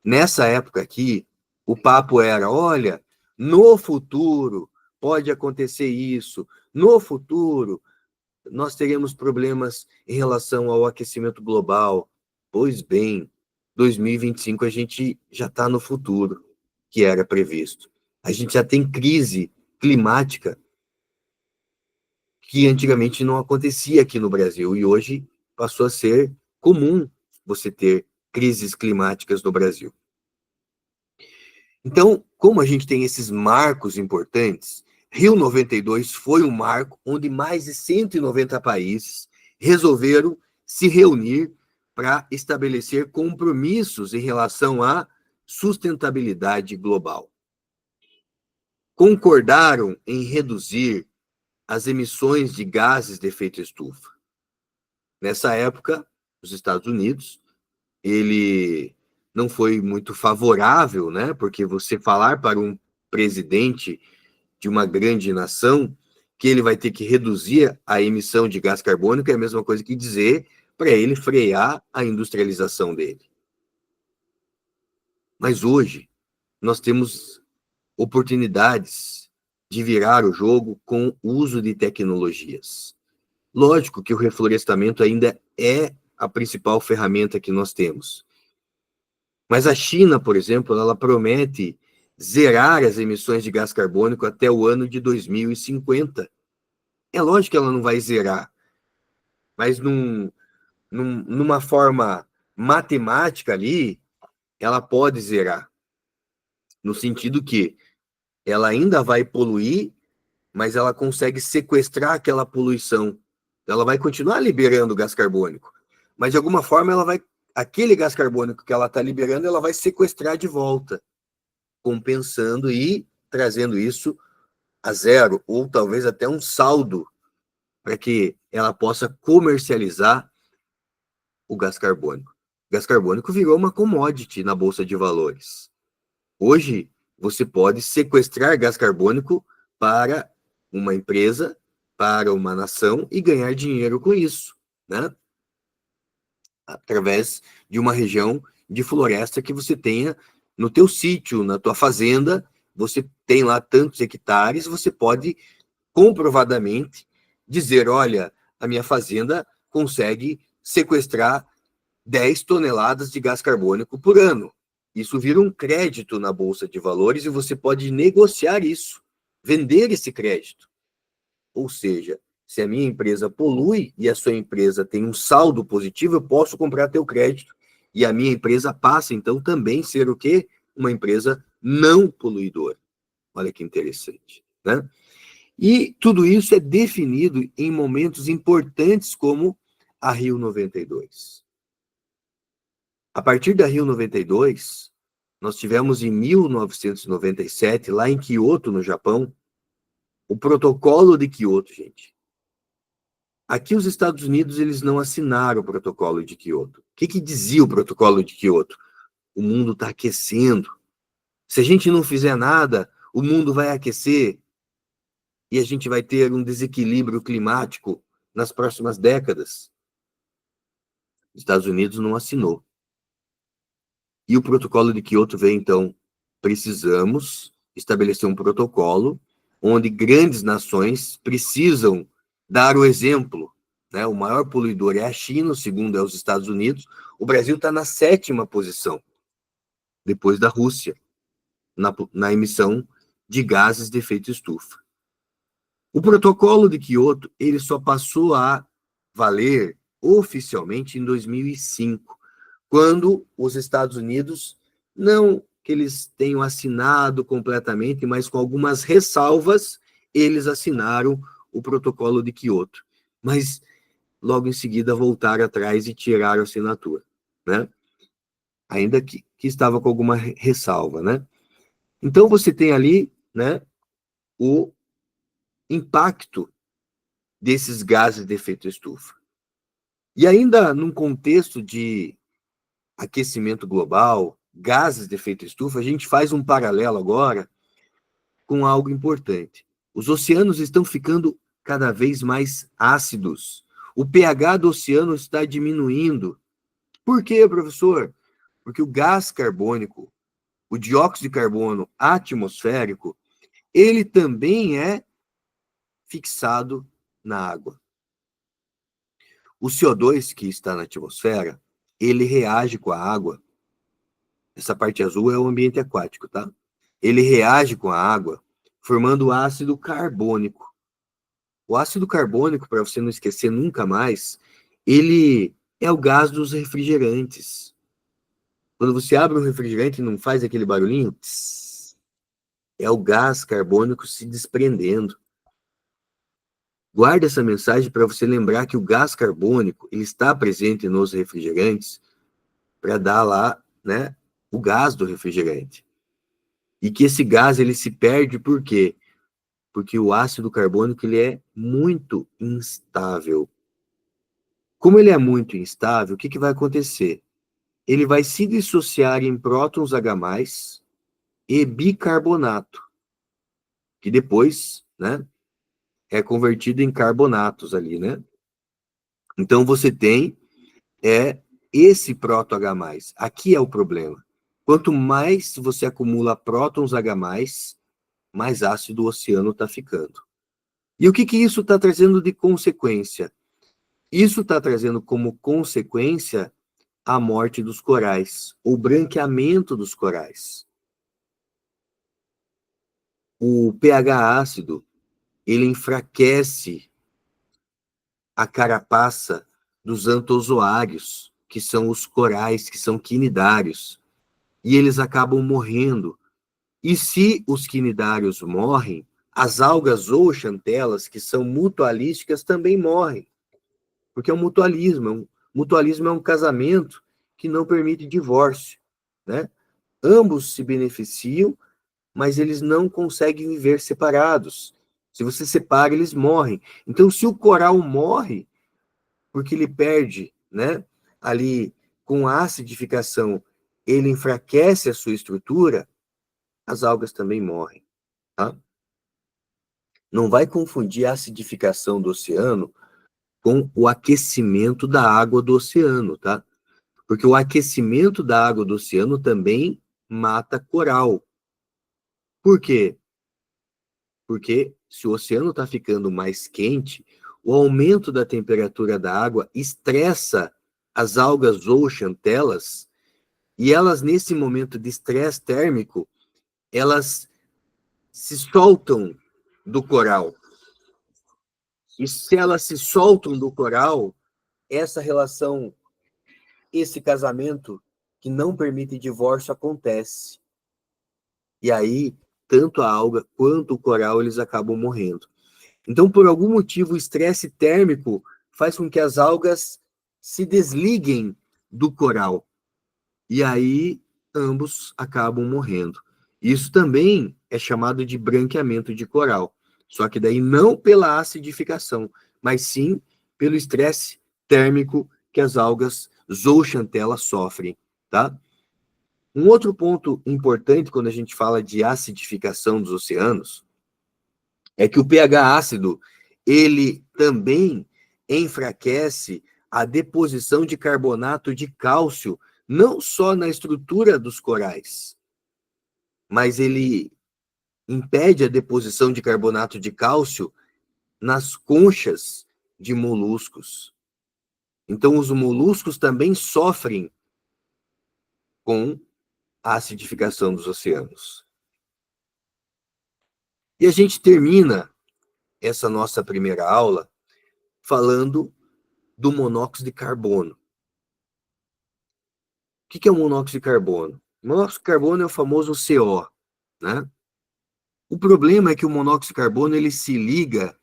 [SPEAKER 1] Nessa época aqui, o papo era, olha, no futuro pode acontecer isso, no futuro nós teremos problemas em relação ao aquecimento global. Pois bem, 2025 a gente já está no futuro, que era previsto. A gente já tem crise climática que antigamente não acontecia aqui no Brasil, e hoje passou a ser comum você ter crises climáticas no Brasil. Então, como a gente tem esses marcos importantes, Rio 92 foi um marco onde mais de 190 países resolveram se reunir para estabelecer compromissos em relação à sustentabilidade global. Concordaram em reduzir as emissões de gases de efeito estufa. Nessa época, os Estados Unidos, ele não foi muito favorável, né? Porque você falar para um presidente de uma grande nação que ele vai ter que reduzir a emissão de gás carbônico é a mesma coisa que dizer para ele frear a industrialização dele. Mas hoje nós temos oportunidades de virar o jogo com o uso de tecnologias. Lógico que o reflorestamento ainda é a principal ferramenta que nós temos. Mas a China, por exemplo, ela promete zerar as emissões de gás carbônico até o ano de 2050. É lógico que ela não vai zerar, mas numa forma matemática ali, ela pode zerar. No sentido que ela ainda vai poluir, mas ela consegue sequestrar aquela poluição. Ela vai continuar liberando gás carbônico, mas de alguma forma aquele gás carbônico que ela está liberando, ela vai sequestrar de volta, compensando e trazendo isso a zero, ou talvez até um saldo, para que ela possa comercializar o gás carbônico. O gás carbônico virou uma commodity na Bolsa de Valores. Hoje, você pode sequestrar gás carbônico para uma empresa, para uma nação e ganhar dinheiro com isso, né? Através de uma região de floresta que você tenha no teu sítio, na tua fazenda, você tem lá tantos hectares, você pode comprovadamente dizer, olha, a minha fazenda consegue sequestrar 10 toneladas de gás carbônico por ano. Isso vira um crédito na Bolsa de Valores e você pode negociar isso, vender esse crédito. Ou seja, se a minha empresa polui e a sua empresa tem um saldo positivo, eu posso comprar teu crédito e a minha empresa passa, então, também ser o quê? Uma empresa não poluidora. Olha que interessante, né? E tudo isso é definido em momentos importantes como a Rio 92. A partir da Rio 92, nós tivemos em 1997, lá em Kyoto, no Japão, o protocolo de Kyoto, gente. Aqui os Estados Unidos, eles não assinaram o protocolo de Kyoto. O que dizia o protocolo de Kyoto? O mundo está aquecendo. Se a gente não fizer nada, o mundo vai aquecer e a gente vai ter um desequilíbrio climático nas próximas décadas. Os Estados Unidos não assinou. E o protocolo de Kyoto vem, então, precisamos estabelecer um protocolo onde grandes nações precisam dar o exemplo, né? O maior poluidor é a China, o segundo é os Estados Unidos. O Brasil está na 7ª posição, depois da Rússia, na emissão de gases de efeito estufa. O protocolo de Kyoto, ele só passou a valer oficialmente em 2005, quando os Estados Unidos, não que eles tenham assinado completamente, mas com algumas ressalvas, eles assinaram o protocolo de Kyoto. Mas logo em seguida voltaram atrás e tiraram a assinatura, né? Ainda que estava com alguma ressalva, né? Então você tem ali, né, o impacto desses gases de efeito estufa. E ainda num contexto de aquecimento global, gases de efeito estufa, a gente faz um paralelo agora com algo importante. Os oceanos estão ficando cada vez mais ácidos. O pH do oceano está diminuindo. Por quê, professor? Porque o gás carbônico, o dióxido de carbono atmosférico, ele também é fixado na água. O CO2 que está na atmosfera, ele reage com a água. Essa parte azul é o ambiente aquático, tá? Ele reage com a água, formando ácido carbônico. O ácido carbônico, para você não esquecer nunca mais, ele é o gás dos refrigerantes. Quando você abre um refrigerante e não faz aquele barulhinho, tss, é o gás carbônico se desprendendo. Guarde essa mensagem para você lembrar que o gás carbônico ele está presente nos refrigerantes para dar lá, né, o gás do refrigerante. E que esse gás ele se perde por quê? Porque o ácido carbônico ele é muito instável. Como ele é muito instável, o que vai acontecer? Ele vai se dissociar em prótons H+, e bicarbonato, que depois, né, é convertido em carbonatos ali, né? Então você tem esse próton H+. Aqui é o problema. Quanto mais você acumula prótons H+, mais ácido o oceano está ficando. E o que isso está trazendo de consequência? Isso está trazendo como consequência a morte dos corais, o branqueamento dos corais. O pH ácido, ele enfraquece a carapaça dos antozoários, que são os corais, que são quinidários, e eles acabam morrendo. E se os quinidários morrem, as algas ou xantelas, que são mutualísticas, também morrem. Porque é um mutualismo. Mutualismo é um casamento que não permite divórcio, né? Ambos se beneficiam, mas eles não conseguem viver separados. Se você separa, eles morrem. Então, se o coral morre, porque ele perde, né, ali com a acidificação, ele enfraquece a sua estrutura, as algas também morrem, tá? Não vai confundir a acidificação do oceano com o aquecimento da água do oceano, tá? Porque o aquecimento da água do oceano também mata coral. Por quê? Porque se o oceano está ficando mais quente, o aumento da temperatura da água estressa as algas ou xantelas, e elas, nesse momento de estresse térmico, elas se soltam do coral. E se elas se soltam do coral, essa relação, esse casamento que não permite divórcio acontece. E aí, tanto a alga quanto o coral, eles acabam morrendo. Então, por algum motivo, o estresse térmico faz com que as algas se desliguem do coral. E aí, ambos acabam morrendo. Isso também é chamado de branqueamento de coral. Só que daí não pela acidificação, mas sim pelo estresse térmico que as algas zooxantella sofrem, tá? Um outro ponto importante quando a gente fala de acidificação dos oceanos é que o pH ácido, ele também enfraquece a deposição de carbonato de cálcio, não só na estrutura dos corais, mas ele impede a deposição de carbonato de cálcio nas conchas de moluscos. Então, os moluscos também sofrem com a acidificação dos oceanos. E a gente termina essa nossa primeira aula falando do monóxido de carbono. O que é o monóxido de carbono? O monóxido de carbono é o famoso CO, né? O problema é que o monóxido de carbono ele se liga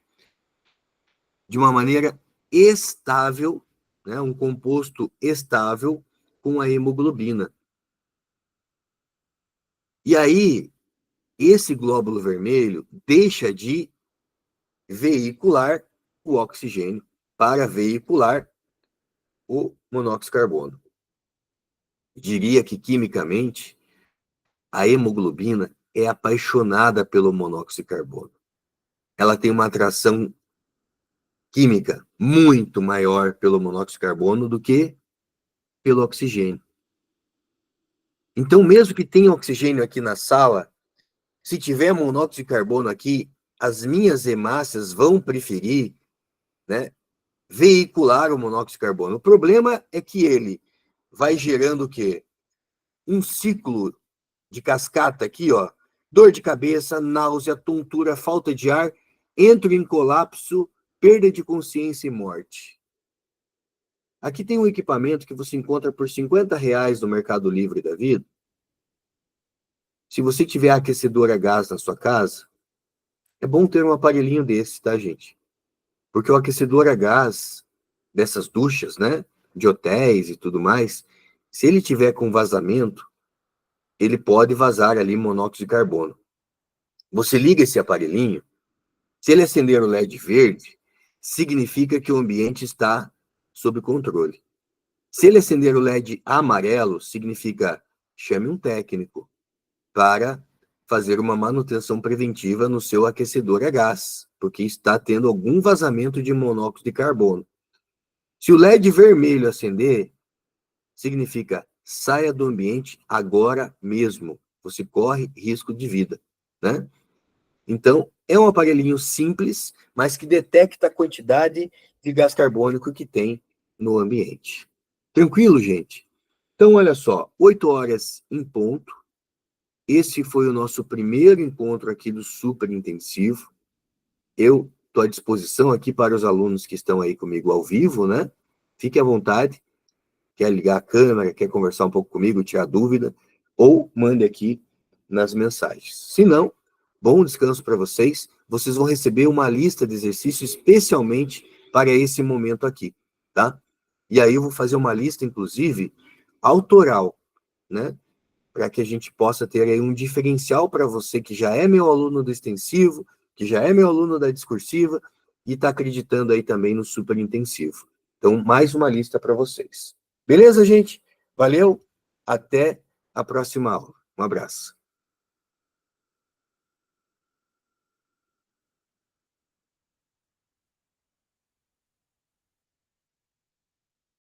[SPEAKER 1] de uma maneira estável, né? Um composto estável com a hemoglobina. E aí, esse glóbulo vermelho deixa de veicular o oxigênio para veicular o monóxido de carbono. Diria que, quimicamente, a hemoglobina é apaixonada pelo monóxido de carbono. Ela tem uma atração química muito maior pelo monóxido de carbono do que pelo oxigênio. Então, mesmo que tenha oxigênio aqui na sala, se tiver monóxido de carbono aqui, as minhas hemácias vão preferir, né, veicular o monóxido de carbono. O problema é que ele vai gerando o quê? Um ciclo de cascata aqui, ó. Dor de cabeça, náusea, tontura, falta de ar, entro em colapso, perda de consciência e morte. Aqui tem um equipamento que você encontra por R$ 50 no Mercado Livre da vida. Se você tiver aquecedor a gás na sua casa, é bom ter um aparelhinho desse, tá, gente? Porque o aquecedor a gás dessas duchas, né, de hotéis e tudo mais, se ele tiver com vazamento, ele pode vazar ali monóxido de carbono. Você liga esse aparelhinho, se ele acender o LED verde, significa que o ambiente está sob controle. Se ele acender o LED amarelo, significa chame um técnico para fazer uma manutenção preventiva no seu aquecedor a gás, porque está tendo algum vazamento de monóxido de carbono. Se o LED vermelho acender, significa saia do ambiente agora mesmo. Você corre risco de vida, né? Então, é um aparelhinho simples, mas que detecta a quantidade de gás carbônico que tem no ambiente. Tranquilo, gente? Então, olha só, 8 horas em ponto. Esse foi o nosso primeiro encontro aqui do Super Intensivo. Eu estou à disposição aqui para os alunos que estão aí comigo ao vivo, né? Fique à vontade. Quer ligar a câmera, quer conversar um pouco comigo, tirar dúvida, ou mande aqui nas mensagens. Se não, bom descanso para vocês. Vocês vão receber uma lista de exercícios especialmente para esse momento aqui, tá? E aí eu vou fazer uma lista, inclusive, autoral, né? Para que a gente possa ter aí um diferencial para você que já é meu aluno do extensivo, que já é meu aluno da discursiva e está acreditando aí também no super intensivo. Então, mais uma lista para vocês. Beleza, gente? Valeu, até a próxima aula. Um abraço.